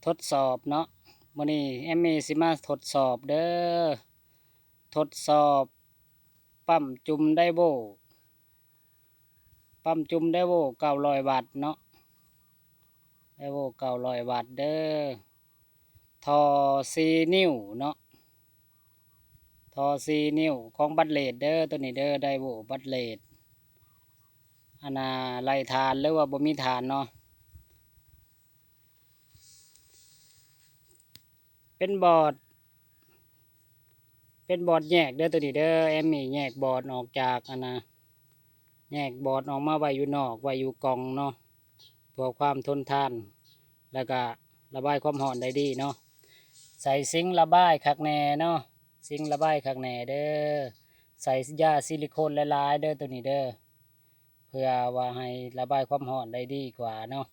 ทดสอบเนาะมื้อนี้แอมมี่สิมาทดสอบเด้อทดสอบปั๊มจุ่มไดโวปั๊มจุ่มไดโว900 วัตต์เนาะไดโว900 วัตต์เด้อท่อ4 นิ้วเนาะท่อ4 นิ้วของบัตเลดเด้อตัวนี้เด้อไดโวบัตเลดอันน่ะไล่ฐานหรือว่าบ่มีฐานเนาะเป็นบอร์ดแยกเด้อตัวนี้เด้อแอมมี่แยกบอร์ดออกจากอันน่ะแยกบอร์ดออกมาไว้อยู่นอกไว้อยู่กล่องเนาะเพื่อความทนทานแล้วก็ระบายความร้อนได้ดีเนาะใส่ซิงค์ระบายคักแน่เนาะซิงค์ระบายคักแน่เด้อใส่ยาซิลิโคนหลายๆเด้อตัวนี้เด้อเพื่อว่าให้ระบายความร้อนได้ดีกว่าเนาะ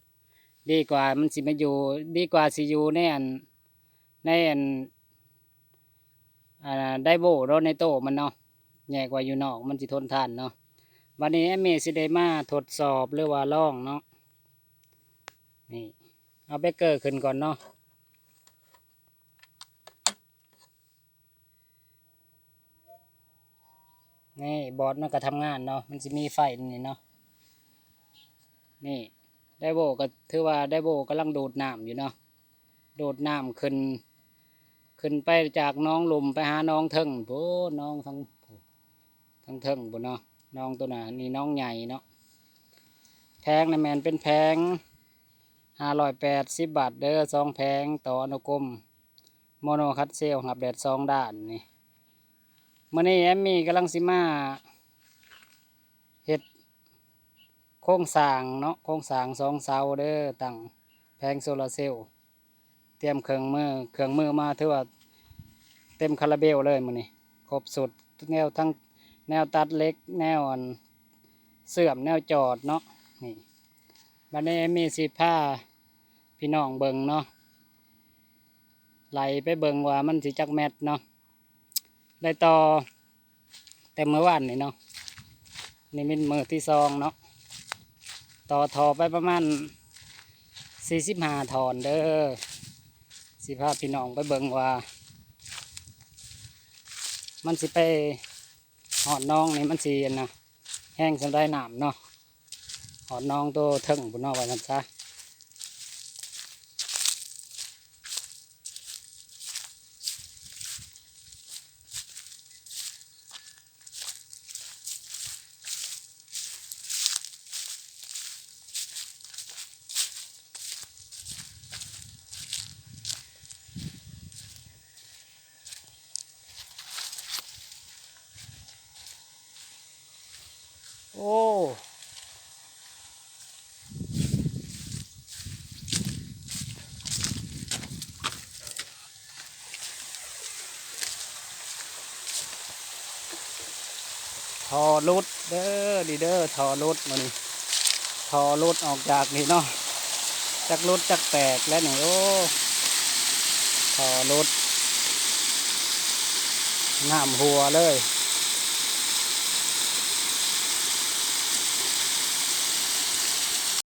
ดีกว่ามันสิมาอยู่ดีกว่าสิอยู่ในไดโวเนาะในโต้มันเนาะแยกไว้อยู่นอกมันสิทนทานเนาะวันนี้แอมมี่สิได้มาทดสอบหรือว่าลองเนาะนี่เอาเบเกอร์ขึ้นก่อนเนาะนี่บอร์ดมันก็ทำงานเนาะมันจะมีไฟนี่เนาะนี่ไดโวก็ถือว่าไดโวกำลังดูดน้ำอยู่เนาะดูดน้ำขึ้นไปจากน้องลุมไปหาน้องเทิงโอ้น้องทั้งเทิงบุเนาะน้องตัวน่ะนี่น้องใหญ่เนาะแพงนะแมนเป็นแพง580 บาทเด้อ2แพงต่ออนุกรมโมโนคัตเซลหับแดด2 ด้านนี่มื่อนี้แอมมี่กำลังสิมาเฮ็ดโครงสร้างเนาะโครงสร้าง2 เสาเด้อตั้งแผงโซลาร์เซลล์เตรียมเครื่องมือมาถือว่าเต็มคาราเบลเลยมื่อนี้ครบสุดแนวทั้งแนวตัดเล็กแนวเสื่อมแนวจอดเนาะนี่บัดนี้แอมมี่สิพาพี่น้องเบิ่งเนาะไหลไปเบิ่งว่ามันสิจักแมตเนาะได้ต่อแต่เมื่อวานนี่เนาะนี่เป็นมือที่2เนาะต่อทอไปประมาณ45 ถอนเด้อสิพาพี่น้องไปเบิ่งว่ามันสิไปหอดน้องนี่มันสินะแห้งสำได้น้ำเนาะหอดน้องตัวเทิงบุนนอกไว้กันซะโอ้ทอรุดเด้อดีเด้อทอรุดมันทอรุดออกจากนี่เนาะจักรุดจักแตกแล้วนี่โอ้ทอรุดน้ำหัวเลย